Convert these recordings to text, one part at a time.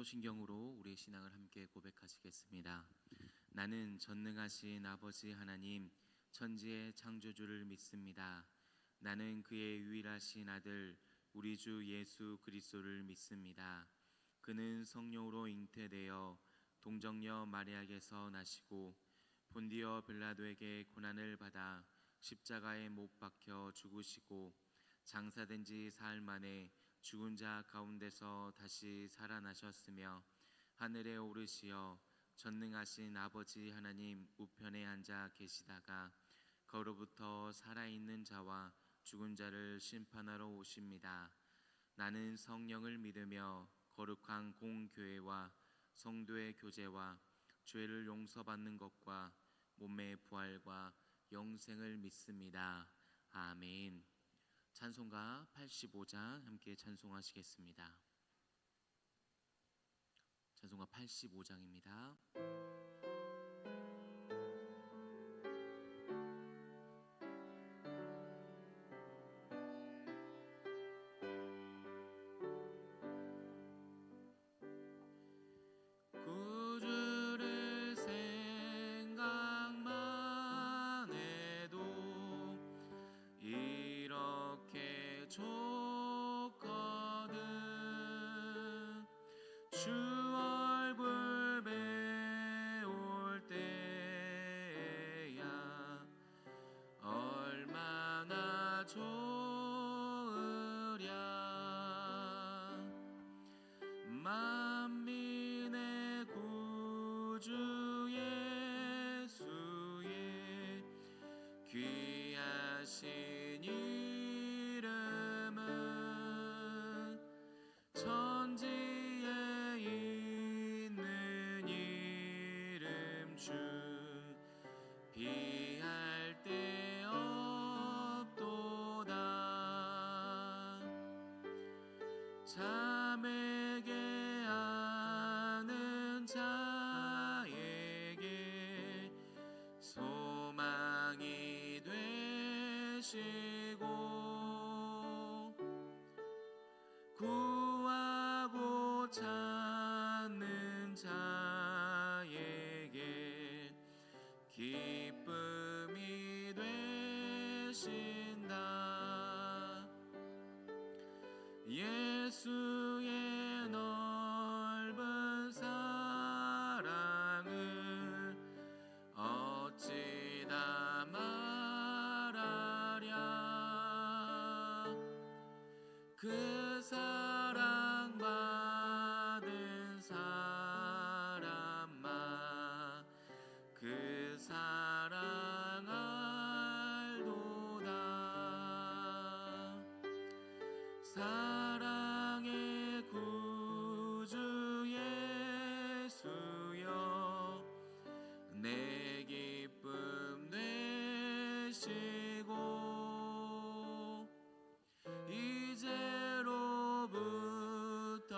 사도신경으로 우리의 신앙을 함께 고백하시겠습니다. 나는 전능하신 아버지 하나님 천지의 창조주를 믿습니다. 나는 그의 유일하신 아들 우리 주 예수 그리스도를 믿습니다. 그는 성령으로 잉태되어 동정녀 마리아에게서 나시고 본디어 빌라도에게 고난을 받아 십자가에 못 박혀 죽으시고 장사된 지 사흘 만에 죽은 자 가운데서 다시 살아나셨으며 하늘에 오르시어 전능하신 아버지 하나님 우편에 앉아 계시다가 거로부터 살아있는 자와 죽은 자를 심판하러 오십니다. 나는 성령을 믿으며 거룩한 공교회와 성도의 교제와 죄를 용서받는 것과 몸의 부활과 영생을 믿습니다. 아멘. 찬송가 85장 함께 찬송하시겠습니다. 찬송가 85장입니다. 구주를 생각만 해도 이렇게 좋거든. 주 얼굴 배울 때야 얼마나 좋으랴. 만민의 구주 예수의 귀하신 이름은 천지에 있는 이름 중 비할 데 없도다. 잠에게 아는 자에게 소망이 되시고 구하고 찾는 자에게 기쁨이 되신다. 예수의 넓은 사랑을 어찌 다 말하랴. 그 사랑 받은 사람만 그 사랑 알도다. 사랑의 구주 예수여 내 기쁨 되시고 이제로부터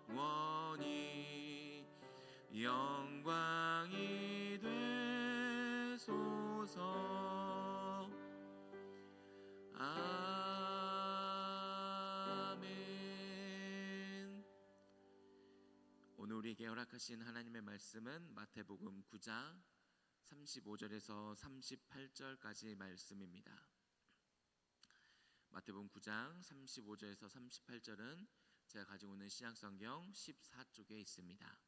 영원히 영광이 되소서. 아멘. 오늘 우리에게 허락하신 하나님의 말씀은 마태복음 9장 35절에서 38절까지의 말씀입니다. 마태복음 9장 35절에서 38절은 제가 가지고 있는 신약성경 14쪽에 있습니다.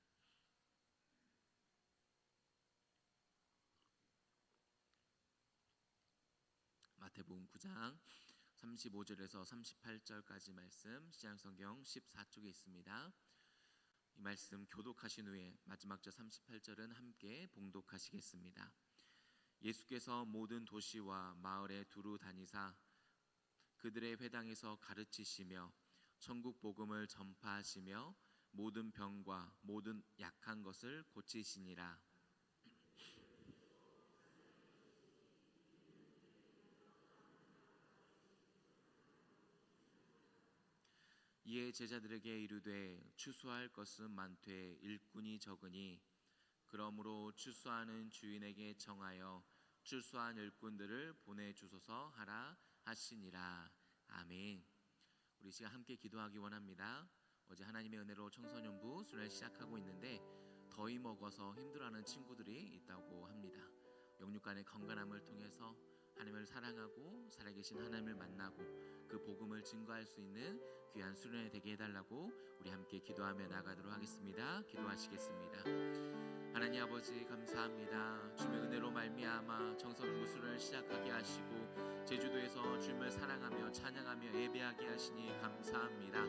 마태복음 9장 35절에서 38절까지 말씀 신약성경 14쪽에 있습니다. 이 말씀 교독하신 후에 마지막 절 38절은 함께 봉독하시겠습니다. 예수께서 모든 도시와 마을에 두루 다니사 그들의 회당에서 가르치시며 천국 복음을 전파하시며 모든 병과 모든 약한 것을 고치시니라. 이에 제자들에게 이르되 추수할 것은 많되 일꾼이 적으니 그러므로 추수하는 주인에게 청하여 추수한 일꾼들을 보내주소서 하라 하시니라. 아멘. 우리 시간 함께 기도하기 원합니다. 어제 하나님의 은혜로 청소년부 수련을 시작하고 있는데 더위 먹어서 힘들어하는 친구들이 있다고 합니다. 영육 간의 건강함을 통해서 하나님을 사랑하고 살아계신 하나님을 만나고 그 복음을 증거할 수 있는 귀한 수련이 되게 해달라고 우리 함께 기도하며 나가도록 하겠습니다. 기도하시겠습니다. 하나님 아버지 감사합니다. 주님의 은혜로 말미암아 청소년부 수련을 시작하게 하시고 제주도에서 주님을 사랑하며 찬양하며 예배하게 하시니 감사합니다.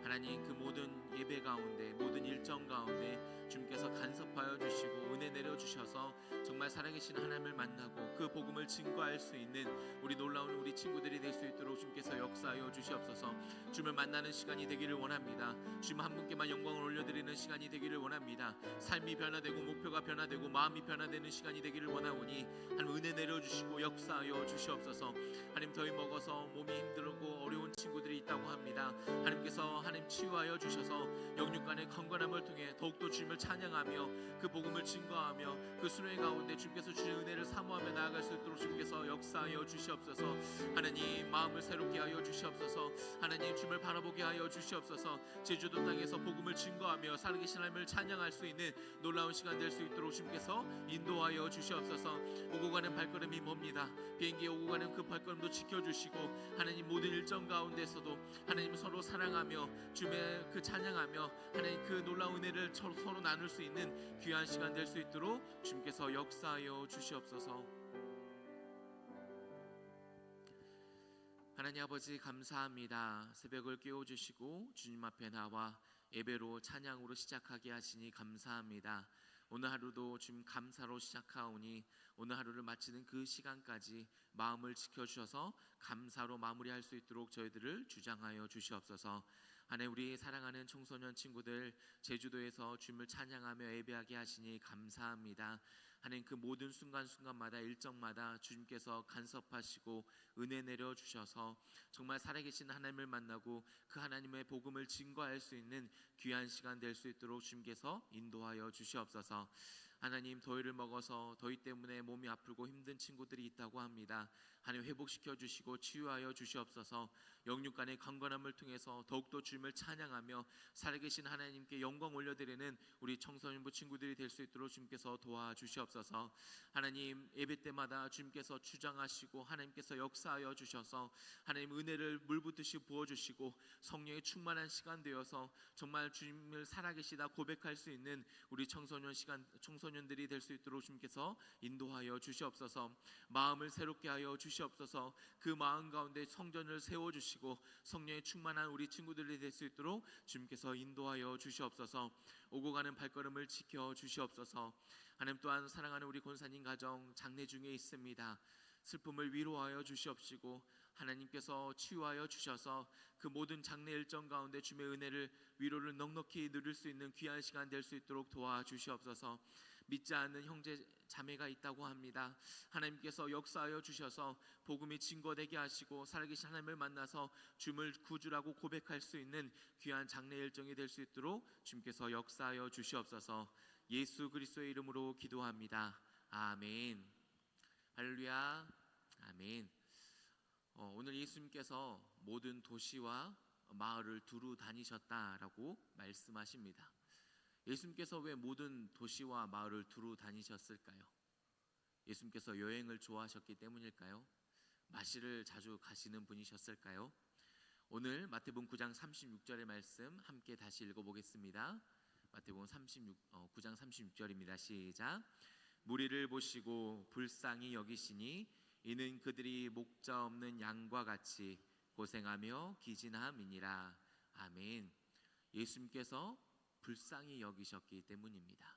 하나님 그 모든 예배 가운데 모든 일정 가운데 주님께서 간섭하여 주시고 은혜 내려주셔서 정말 살아계신 하나님을 만나고 그 복음을 증거할 수 있는 우리 놀라운 우리 친구들이 될 수 있도록 주님께서 역사하여 주시옵소서. 주님을 만나는 시간이 되기를 원합니다. 주님 한 분께만 영광을 올려드리는 시간이 되기를 원합니다. 삶이 변화되고 목표가 변화되고 마음이 변화되는 시간이 되기를 원하오니 하나님 은혜 내려주시고 역사하여 주시옵소서. 하나님 더위 먹어서 몸이 힘들고 어려운 친구들이 있다고 합니다. 하나님께서 하나님 치유하여 주셔서 영육 간의 건강함을 통해 더욱더 주님을 찬양하며 그 복음을 증거하며 그 수련의 가운데 주님께서 주신 은혜를 사모하며 나아갈 수 있도록 주님께서 역사하여 주시옵소서. 하나님 마음을 새롭게 하여 주시옵소서. 하나님 주님을 바라보게 하여 주시옵소서. 제주도 땅에서 복음을 증거하며 살아계신 하나님을 찬양할 수 있는 놀라운 시간 될 수 있도록 주님께서 인도하여 주시옵소서. 오고 가는 발걸음이 멉니다. 비행기에 오고 가는 그 발걸음도 지켜주시고 하나님 모든 일정 가운데서도 하나님 서로 사랑하며 주님의 그 찬양하며 하나님 그 놀라운 은혜를 서로 나눌 수 있는 귀한 시간 될 수 있도록 주님께서 역사하여 주시옵소서. 하나님 아버지 감사합니다. 새벽을 깨워주시고 주님 앞에 나와 예배로 찬양으로 시작하게 하시니 감사합니다. 오늘 하루도 주님 감사로 시작하오니 오늘 하루를 마치는 그 시간까지 마음을 지켜주셔서 감사로 마무리할 수 있도록 저희들을 주장하여 주시옵소서. 하나님 우리 사랑하는 청소년 친구들 제주도에서 주님을 찬양하며 예배하게 하시니 감사합니다. 하나님 그 모든 순간순간마다 일정마다 주님께서 간섭하시고 은혜 내려주셔서 정말 살아계신 하나님을 만나고 그 하나님의 복음을 증거할 수 있는 귀한 시간 될 수 있도록 주님께서 인도하여 주시옵소서. 하나님 더위를 먹어서 더위 때문에 몸이 아프고 힘든 친구들이 있다고 합니다. 하나님 회복시켜 주시고 치유하여 주시옵소서. 영육 간의 강건함을 통해서 더욱더 주님을 찬양하며 살아계신 하나님께 영광 올려드리는 우리 청소년부 친구들이 될 수 있도록 주님께서 도와주시옵소서. 하나님 예배 때마다 주님께서 주장하시고 하나님께서 역사하여 주셔서 하나님 은혜를 물붓듯이 부어주시고 성령의 충만한 시간 되어서 정말 주님을 살아계시다 고백할 수 있는 우리 청소년들이 될 수 있도록 주님께서 인도하여 주시옵소서. 마음을 새롭게 하여 주시옵소서. 그 마음 가운데 성전을 세워주시고 성령의 충만한 우리 친구들이 될 수 있도록 주님께서 인도하여 주시옵소서. 오고 가는 발걸음을 지켜 주시옵소서. 하나님 또한 사랑하는 우리 권사님 가정 장례 중에 있습니다. 슬픔을 위로하여 주시옵시고 하나님께서 치유하여 주셔서 그 모든 장례 일정 가운데 주님의 은혜를 위로를 넉넉히 누릴 수 있는 귀한 시간 될 수 있도록 도와주시옵소서. 믿지 않는 형제 자매가 있다고 합니다. 하나님께서 역사하여 주셔서 복음이 증거되게 하시고 살아계신 하나님을 만나서 주님을 구주라고 고백할 수 있는 귀한 장례 일정이 될 수 있도록 주님께서 역사하여 주시옵소서. 예수 그리스도의 이름으로 기도합니다. 아멘. 할렐루야. 아멘. 오늘 예수님께서 모든 도시와 마을을 두루 다니셨다라고 말씀하십니다. 예수님께서 왜 모든 도시와 마을을 두루 다니셨을까요? 예수님께서 여행을 좋아하셨기 때문일까요? 마실을 자주 가시는 분이셨을까요? 오늘 마태복음 9장 36절의 말씀 함께 다시 읽어보겠습니다. 마태복음 9장 36절입니다. 시작. 무리를 보시고 불쌍히 여기시니 이는 그들이 목자 없는 양과 같이 고생하며 기진함이니라. 아멘. 예수님께서 불쌍히 여기셨기 때문입니다.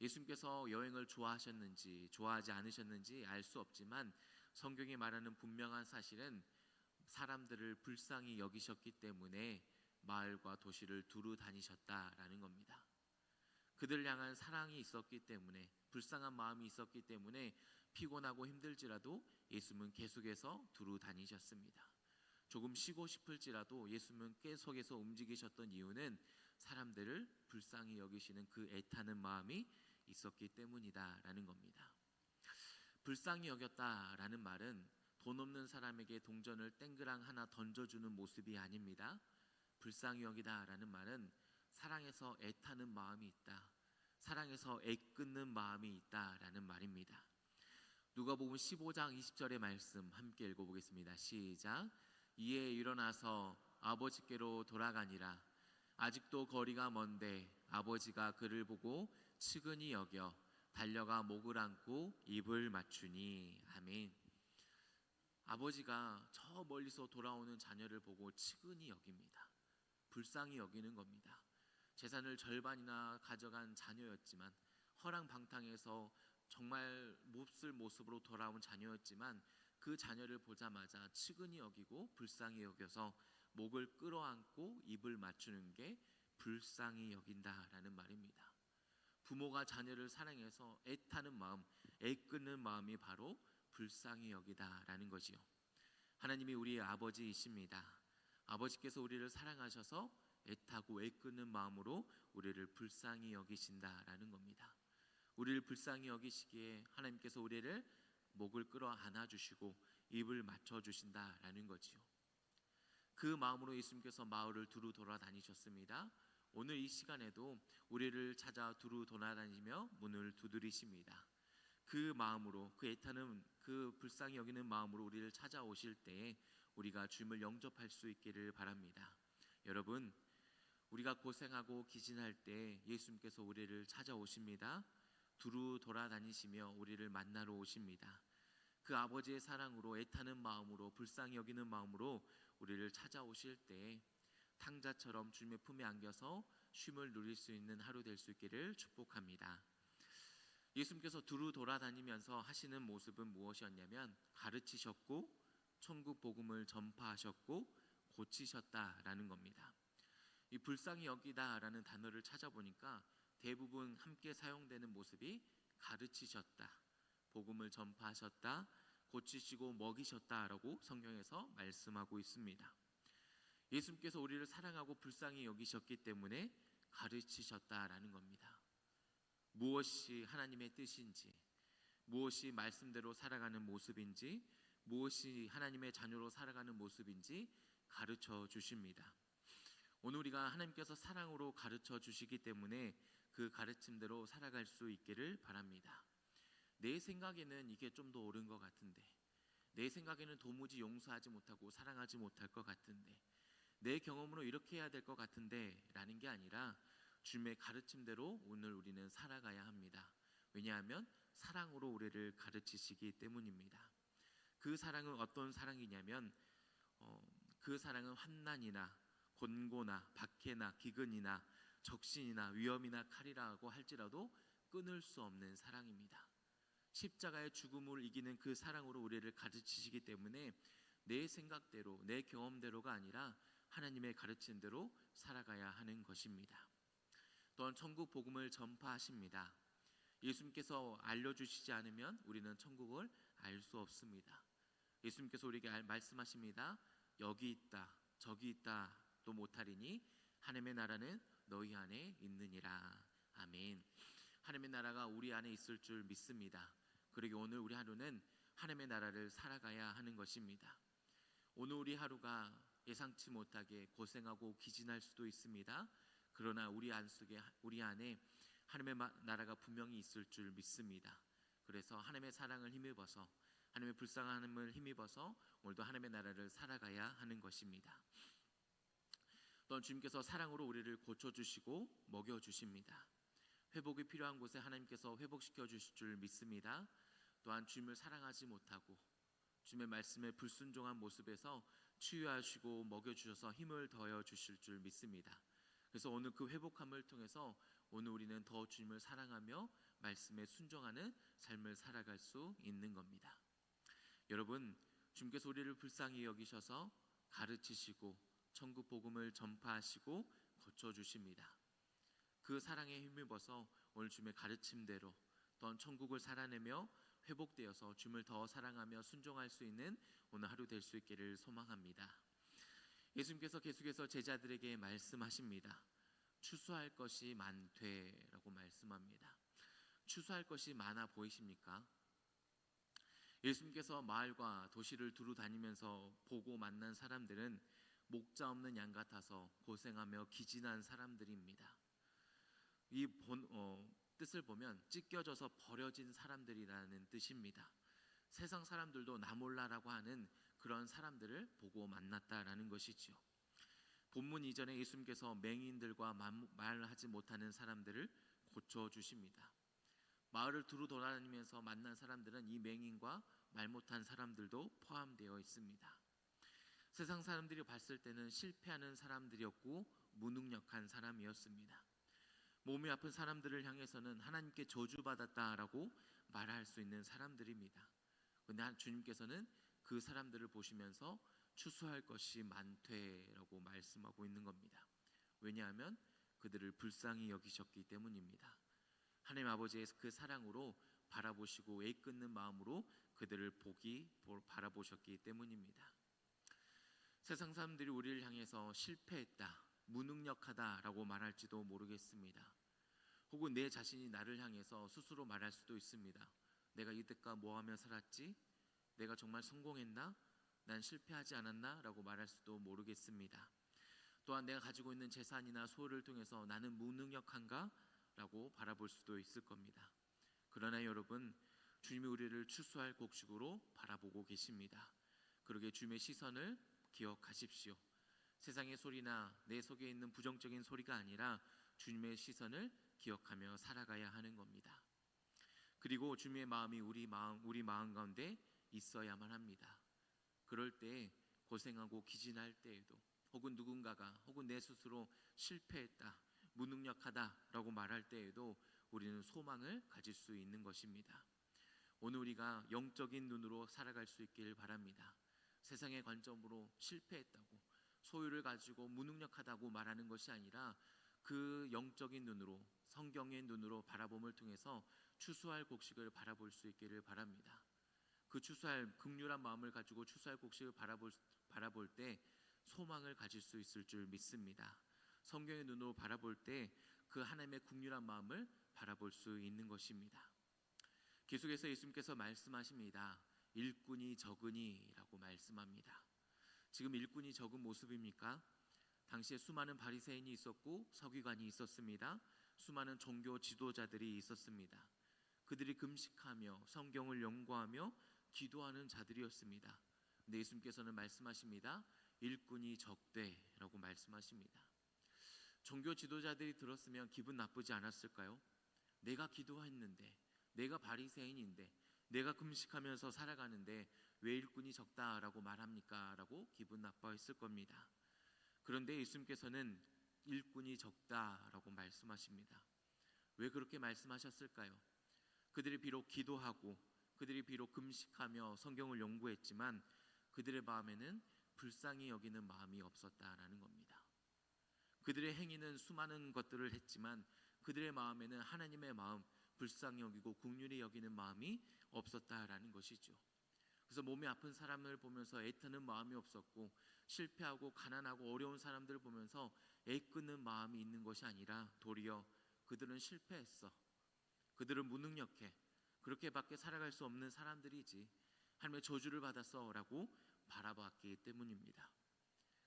예수님께서 여행을 좋아하셨는지 좋아하지 않으셨는지 알 수 없지만 성경이 말하는 분명한 사실은 사람들을 불쌍히 여기셨기 때문에 마을과 도시를 두루 다니셨다라는 겁니다. 그들 향한 사랑이 있었기 때문에 불쌍한 마음이 있었기 때문에 피곤하고 힘들지라도 예수님은 계속해서 두루 다니셨습니다. 조금 쉬고 싶을지라도 예수님은 계속해서 움직이셨던 이유는 사람들을 불쌍히 여기시는 그 애타는 마음이 있었기 때문이다라는 겁니다. 불쌍히 여겼다라는 말은 돈 없는 사람에게 동전을 땡그랑 하나 던져주는 모습이 아닙니다. 불쌍히 여기다라는 말은 사랑해서 애타는 마음이 있다, 사랑해서 애끓는 마음이 있다라는 말입니다. 누가복음 15장 20절의 말씀 함께 읽어보겠습니다. 시작. 이에 일어나서 아버지께로 돌아가니라. 아직도 거리가 먼데 아버지가 그를 보고 측은히 여겨 달려가 목을 안고 입을 맞추니. 아멘. 아버지가 저 멀리서 돌아오는 자녀를 보고 측은히 여깁니다. 불쌍히 여기는 겁니다. 재산을 절반이나 가져간 자녀였지만, 허랑방탕해서 정말 몹쓸 모습으로 돌아온 자녀였지만, 그 자녀를 보자마자 측은히 여기고 불쌍히 여겨서 목을 끌어안고 입을 맞추는 게 불쌍히 여긴다라는 말입니다. 부모가 자녀를 사랑해서 애타는 마음, 애끓는 마음이 바로 불쌍히 여기다라는 거지요. 하나님이 우리의 아버지이십니다. 아버지께서 우리를 사랑하셔서 애타고 애끓는 마음으로 우리를 불쌍히 여기신다라는 겁니다. 우리를 불쌍히 여기시기에 하나님께서 우리를 목을 끌어 안아주시고 입을 맞춰주신다라는 거지요. 그 마음으로 예수님께서 마을을 두루 돌아다니셨습니다. 오늘 이 시간에도 우리를 찾아 두루 돌아다니며 문을 두드리십니다. 그 마음으로, 그 애타는, 그 불쌍히 여기는 마음으로 우리를 찾아오실 때에 우리가 주님을 영접할 수 있기를 바랍니다. 여러분, 우리가 고생하고 기진할 때 예수님께서 우리를 찾아오십니다. 두루 돌아다니시며 우리를 만나러 오십니다. 그 아버지의 사랑으로, 애타는 마음으로, 불쌍히 여기는 마음으로 우리를 찾아오실 때 탕자처럼 주님의 품에 안겨서 쉼을 누릴 수 있는 하루 될 수 있기를 축복합니다. 예수님께서 두루 돌아다니면서 하시는 모습은 무엇이었냐면, 가르치셨고 천국 복음을 전파하셨고 고치셨다라는 겁니다. 이 불쌍히 여기다라는 단어를 찾아보니까 대부분 함께 사용되는 모습이 가르치셨다, 복음을 전파하셨다, 고치시고 먹이셨다라고 성경에서 말씀하고 있습니다. 예수님께서 우리를 사랑하고 불쌍히 여기셨기 때문에 가르치셨다라는 겁니다. 무엇이 하나님의 뜻인지, 무엇이 말씀대로 살아가는 모습인지, 무엇이 하나님의 자녀로 살아가는 모습인지 가르쳐 주십니다. 오늘 우리가 하나님께서 사랑으로 가르쳐 주시기 때문에 그 가르침대로 살아갈 수 있기를 바랍니다. 내 생각에는 이게 좀 더 옳은 것 같은데, 내 생각에는 도무지 용서하지 못하고 사랑하지 못할 것 같은데, 내 경험으로 이렇게 해야 될 것 같은데 라는 게 아니라 주님의 가르침대로 오늘 우리는 살아가야 합니다. 왜냐하면 사랑으로 우리를 가르치시기 때문입니다. 그 사랑은 어떤 사랑이냐면, 그 사랑은 환난이나 곤고나 박해나 기근이나 적신이나 위험이나 칼이라고 할지라도 끊을 수 없는 사랑입니다. 십자가의 죽음을 이기는 그 사랑으로 우리를 가르치시기 때문에 내 생각대로, 내 경험대로가 아니라 하나님의 가르침대로 살아가야 하는 것입니다. 또한 천국 복음을 전파하십니다. 예수님께서 알려주시지 않으면 우리는 천국을 알 수 없습니다. 예수님께서 우리에게 말씀하십니다. 여기 있다, 저기 있다 또 못하리니 하나님의 나라는 너희 안에 있느니라. 아멘. 하나님의 나라가 우리 안에 있을 줄 믿습니다. 그리고 오늘 우리 하루는 하나님의 나라를 살아가야 하는 것입니다. 오늘 우리 하루가 예상치 못하게 고생하고 기진할 수도 있습니다. 그러나 우리 안에 하나님의 나라가 분명히 있을 줄 믿습니다. 그래서 하나님의 사랑을 힘입어서, 하나님의 불쌍함을 힘입어서 오늘도 하나님의 나라를 살아가야 하는 것입니다. 또한 주님께서 사랑으로 우리를 고쳐주시고 먹여주십니다. 회복이 필요한 곳에 하나님께서 회복시켜 주실 줄 믿습니다. 또한 주님을 사랑하지 못하고 주님의 말씀에 불순종한 모습에서 치유하시고 먹여주셔서 힘을 더해 주실 줄 믿습니다. 그래서 오늘 그 회복함을 통해서 오늘 우리는 더 주님을 사랑하며 말씀에 순종하는 삶을 살아갈 수 있는 겁니다. 여러분, 주님께서 우리를 불쌍히 여기셔서 가르치시고 천국 복음을 전파하시고 고쳐주십니다. 그 사랑에 힘입어서 오늘 주님의 가르침대로 또한 천국을 살아내며 회복되어서 주님을 더 사랑하며 순종할 수 있는 오늘 하루 될 수 있기를 소망합니다. 예수님께서 계속해서 제자들에게 말씀하십니다. 추수할 것이 많되라고 말씀합니다. 추수할 것이 많아 보이십니까? 예수님께서 마을과 도시를 두루 다니면서 보고 만난 사람들은 목자 없는 양 같아서 고생하며 기진한 사람들입니다. 뜻을 보면 찢겨져서 버려진 사람들이라는 뜻입니다. 세상 사람들도 나 몰라라고 하는 그런 사람들을 보고 만났다라는 것이지요. 본문 이전에 예수님께서 맹인들과 말하지 못하는 사람들을 고쳐주십니다. 마을을 두루 돌아다니면서 만난 사람들은 이 맹인과 말 못한 사람들도 포함되어 있습니다. 세상 사람들이 봤을 때는 실패하는 사람들이었고 무능력한 사람이었습니다. 몸이 아픈 사람들을 향해서는 하나님께 저주받았다라고 말할 수 있는 사람들입니다. 그런데 주님께서는 그 사람들을 보시면서 추수할 것이 많되라고 말씀하고 있는 겁니다. 왜냐하면 그들을 불쌍히 여기셨기 때문입니다. 하나님 아버지의 그 사랑으로 바라보시고 애끓는 마음으로 그들을 바라보셨기 때문입니다. 세상 사람들이 우리를 향해서 실패했다, 무능력하다라고 말할지도 모르겠습니다. 혹은 내 자신이 나를 향해서 스스로 말할 수도 있습니다. 내가 이때까지 뭐하며 살았지? 내가 정말 성공했나? 난 실패하지 않았나? 라고 말할 수도 모르겠습니다. 또한 내가 가지고 있는 재산이나 소유를 통해서 나는 무능력한가? 라고 바라볼 수도 있을 겁니다. 그러나 여러분, 주님이 우리를 추수할 곡식으로 바라보고 계십니다. 그러기에 주님의 시선을 기억하십시오. 세상의 소리나 내 속에 있는 부정적인 소리가 아니라 주님의 시선을 기억하며 살아가야 하는 겁니다. 그리고 주님의 마음이 우리 마음 가운데 있어야만 합니다. 그럴 때 고생하고 기진할 때에도 혹은 누군가가 혹은 내 스스로 실패했다, 무능력하다라고 말할 때에도 우리는 소망을 가질 수 있는 것입니다. 오늘 우리가 영적인 눈으로 살아갈 수 있기를 바랍니다. 세상의 관점으로 실패했다고 소유를 가지고 무능력하다고 말하는 것이 아니라 그 영적인 눈으로 성경의 눈으로 바라봄을 통해서 추수할 곡식을 바라볼 수 있기를 바랍니다. 그 추수할 긍휼한 마음을 가지고 추수할 곡식을 바라볼 때 소망을 가질 수 있을 줄 믿습니다. 성경의 눈으로 바라볼 때 그 하나님의 긍휼한 마음을 바라볼 수 있는 것입니다. 계속해서 예수님께서 말씀하십니다. 일꾼이 적으니 라고 말씀합니다. 지금 일꾼이 적은 모습입니까? 당시에 수많은 바리새인이 있었고 서기관이 있었습니다. 수많은 종교 지도자들이 있었습니다. 그들이 금식하며 성경을 연구하며 기도하는 자들이었습니다. 근데 예수님께서는 말씀하십니다. 일꾼이 적되라고 말씀하십니다. 종교 지도자들이 들었으면 기분 나쁘지 않았을까요? 내가 기도했는데, 내가 바리새인인데, 내가 금식하면서 살아가는데 왜 일꾼이 적다라고 말합니까? 라고 기분 나빠했을 겁니다. 그런데 예수님께서는 일꾼이 적다라고 말씀하십니다. 왜 그렇게 말씀하셨을까요? 그들이 비록 기도하고 그들이 비록 금식하며 성경을 연구했지만 그들의 마음에는 불쌍히 여기는 마음이 없었다라는 겁니다. 그들의 행위는 수많은 것들을 했지만 그들의 마음에는 하나님의 마음, 불쌍히 여기고 긍휼히 여기는 마음이 없었다라는 것이죠. 그래서 몸이 아픈 사람을 보면서 애타는 마음이 없었고 실패하고 가난하고 어려운 사람들을 보면서 애끄는 마음이 있는 것이 아니라 도리어 그들은 실패했어, 그들은 무능력해, 그렇게밖에 살아갈 수 없는 사람들이지 하나님의 저주를 받았어 라고 바라봤기 때문입니다.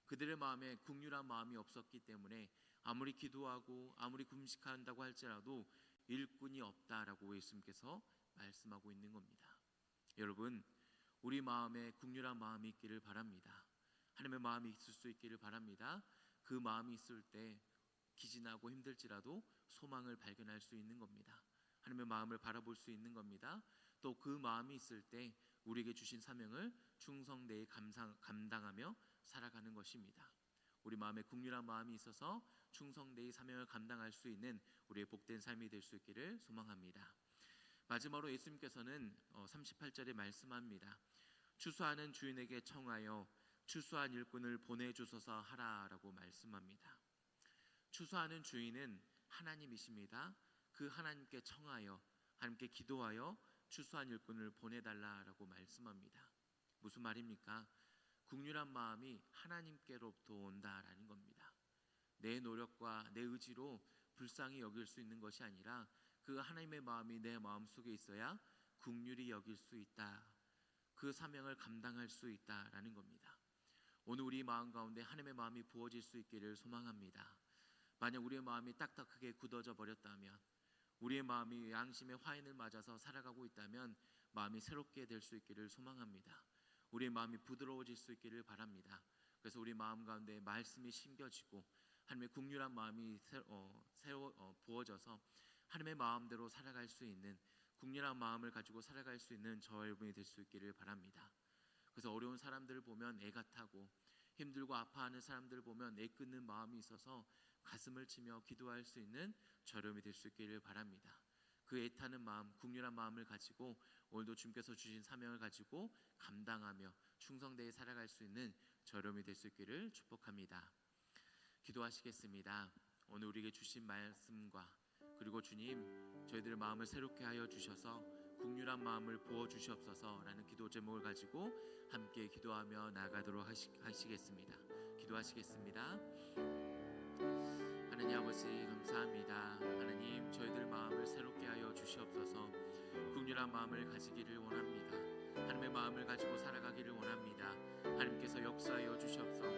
그들의 마음에 긍휼한 마음이 없었기 때문에 아무리 기도하고 아무리 금식한다고 할지라도 일꾼이 없다라고 예수님께서 말씀하고 있는 겁니다. 여러분, 우리 마음에 긍휼한 마음이 있기를 바랍니다. 하나님의 마음이 있을 수 있기를 바랍니다. 그 마음이 있을 때 기진하고 힘들지라도 소망을 발견할 수 있는 겁니다. 하나님의 마음을 바라볼 수 있는 겁니다. 또 그 마음이 있을 때 우리에게 주신 사명을 충성되이 감당하며 살아가는 것입니다. 우리 마음에 긍휼한 마음이 있어서 충성되이 사명을 감당할 수 있는 우리의 복된 삶이 될 수 있기를 소망합니다. 마지막으로 예수님께서는 38절에 말씀합니다. 추수하는 주인에게 청하여 추수한 일꾼을 보내주소서 하라라고 말씀합니다. 추수하는 주인은 하나님이십니다. 그 하나님께 청하여 하나님께 기도하여 추수한 일꾼을 보내달라라고 말씀합니다. 무슨 말입니까? 긍휼한 마음이 하나님께로부터 온다라는 겁니다. 내 노력과 내 의지로 불쌍히 여길 수 있는 것이 아니라 그 하나님의 마음이 내 마음속에 있어야 긍휼히 여길 수 있다. 그 사명을 감당할 수 있다라는 겁니다. 오늘 우리 마음 가운데 하나님의 마음이 부어질 수 있기를 소망합니다. 만약 우리의 마음이 딱딱하게 굳어져 버렸다면, 우리의 마음이 양심의 화인을 맞아서 살아가고 있다면 마음이 새롭게 될 수 있기를 소망합니다. 우리의 마음이 부드러워질 수 있기를 바랍니다. 그래서 우리 마음 가운데 말씀이 심겨지고 하나님의 긍휼한 마음이 부어져서 하나님의 마음대로 살아갈 수 있는, 긍휼한 마음을 가지고 살아갈 수 있는 저와 여러분이 될 수 있기를 바랍니다. 그래서 어려운 사람들을 보면 애가 타고 힘들고 아파하는 사람들을 보면 애 끊는 마음이 있어서 가슴을 치며 기도할 수 있는 저렴이 될 수 있기를 바랍니다. 그 애타는 마음, 긍휼한 마음을 가지고 오늘도 주님께서 주신 사명을 가지고 감당하며 충성되게 살아갈 수 있는 저렴이 될 수 있기를 축복합니다. 기도하시겠습니다. 오늘 우리에게 주신 말씀과 그리고 주님, 저희들의 마음을 새롭게 하여 주셔서 긍휼한 마음을 부어 주시옵소서라는 기도 제목을 가지고 함께 기도하며 나아가도록 하시겠습니다. 기도하시겠습니다. 하나님 아버지 감사합니다. 하나님, 저희들 마음을 새롭게 하여 주시옵소서. 긍휼한 마음을 가지기를 원합니다. 하나님의 마음을 가지고 살아가기를 원합니다. 하나님께서 역사하여 주시옵소서.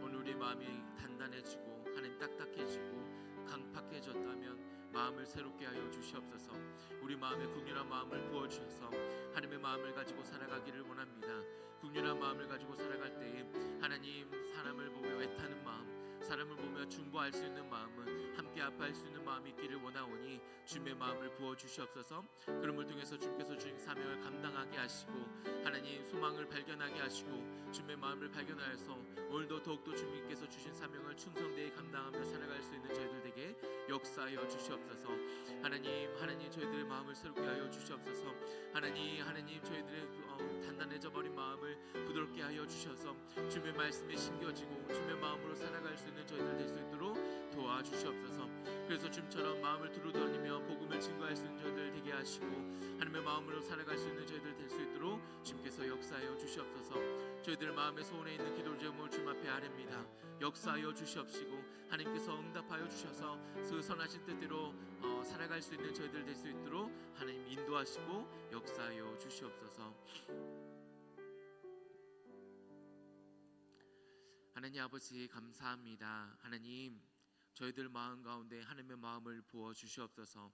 오늘 우리 마음이 단단해지고 하나님 딱딱해지고 강팍해졌다면 마음을 새롭게 하여 주시옵소서. 우리 마음에 긍휼한 마음을 부어주셔서 하나님의 마음을 가지고 살아가기를 원합니다. 긍휼한 마음을 가지고 살아갈 때에 하나님, 사람을 보며 애타는 마음, 사람을 보며 중보할 수 있는 마음은 함께 아파할 수 있는 마음이 있기를 원하오니 주님의 마음을 부어주시옵소서. 그럼을 통해서 주님께서 주신 사명을 감당하게 하시고 하나님 소망을 발견하게 하시고 주님의 마음을 발견하여서 오늘도 더욱더 주님께서 주신 사명을 충성되게 감당하며 살아갈 수 있는 저희들 에게 역사하여 주시옵소서. 하나님 저희들의 마음을 새롭게 하여 주시옵소서. 하나님 저희들의 단단해져 버린 마음을 부드럽게 하여 주셔서 주님의 말씀에 심겨지고 주님의 마음으로 살아갈 수 있는 저희들 될 수 있도록 도와주시옵소서. 그래서 주님처럼 마음을 두루다니며 복음을 증거할 수 있는 저희들 되게 하시고 하나님의 마음으로 살아갈 수 있는 저희들 될 수 있도록 주님께서 역사하여 주시옵소서. 저희들 마음의 소원에 있는 기도 제목을 주님 앞에 아뢰입니다. 역사하여 주시옵시고 하나님께서 응답하여 주셔서 그 선하신 뜻대로 살아갈 수 있는 저희들 될 수 있도록 하나님 인도하시고 역사하여 주시옵소서. 하나님 아버지 감사합니다. 하나님, 저희들 마음 가운데 하나님의 마음을 부어 주시옵소서.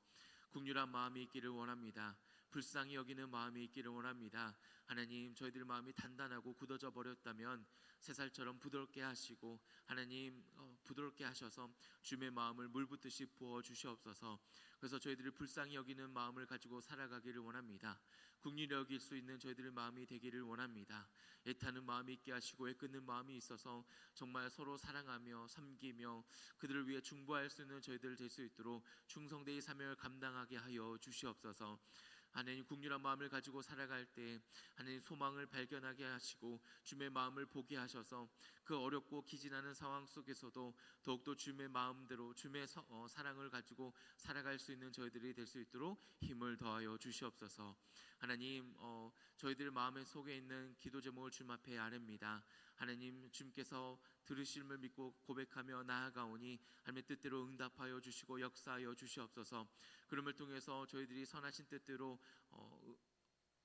긍휼한 마음이 있기를 원합니다. 불쌍히 여기는 마음이 있기를 원합니다. 하나님, 저희들 마음이 단단하고 굳어져 버렸다면 새살처럼 부드럽게 하시고 하나님 부드럽게 하셔서 주님의 마음을 물 붓듯이 부어 주시옵소서. 그래서 저희들이 불쌍히 여기는 마음을 가지고 살아가기를 원합니다. 긍휼히 여길 수 있는 저희들의 마음이 되기를 원합니다. 애타는 마음이 있게 하시고 애끓는 마음이 있어서 정말 서로 사랑하며 섬기며 그들을 위해 중보할 수 있는 저희들 될 수 있도록 충성되이 사명을 감당하게 하여 주시옵소서. 하나님, 긍휼한 마음을 가지고 살아갈 때 하나님 소망을 발견하게 하시고 주님의 마음을 보게 하셔서 그 어렵고 기진하는 상황 속에서도 더욱더 주님의 마음대로 주님의 사랑을 가지고 살아갈 수 있는 저희들이 될 수 있도록 힘을 더하여 주시옵소서. 하나님, 저희들 마음의 속에 있는 기도 제목을 주님 앞에 아뢰입니다. 하나님, 주님께서 들으심을 믿고 고백하며 나아가오니 하나님의 뜻대로 응답하여 주시고 역사하여 주시옵소서. 그럼을 통해서 저희들이 선하신 뜻대로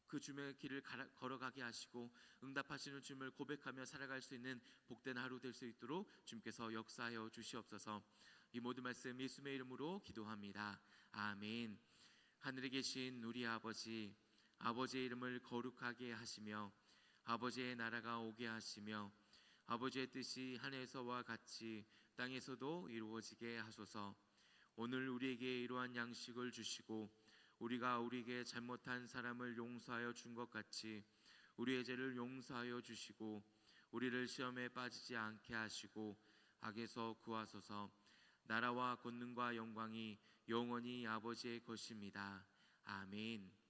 그 주님의 길을 걸어가게 하시고 응답하시는 주님을 고백하며 살아갈 수 있는 복된 하루 될 수 있도록 주님께서 역사하여 주시옵소서. 이 모든 말씀 예수님의 이름으로 기도합니다. 아멘. 하늘에 계신 우리 아버지, 아버지의 이름을 거룩하게 하시며 아버지의 나라가 오게 하시며 아버지의 뜻이 하늘에서와 같이 땅에서도 이루어지게 하소서. 오늘 우리에게 이러한 양식을 주시고 우리가 우리에게 잘못한 사람을 용서하여 준 것 같이 우리의 죄를 용서하여 주시고 우리를 시험에 빠지지 않게 하시고 악에서 구하소서. 나라와 권능과 영광이 영원히 아버지의 것입니다. 아멘.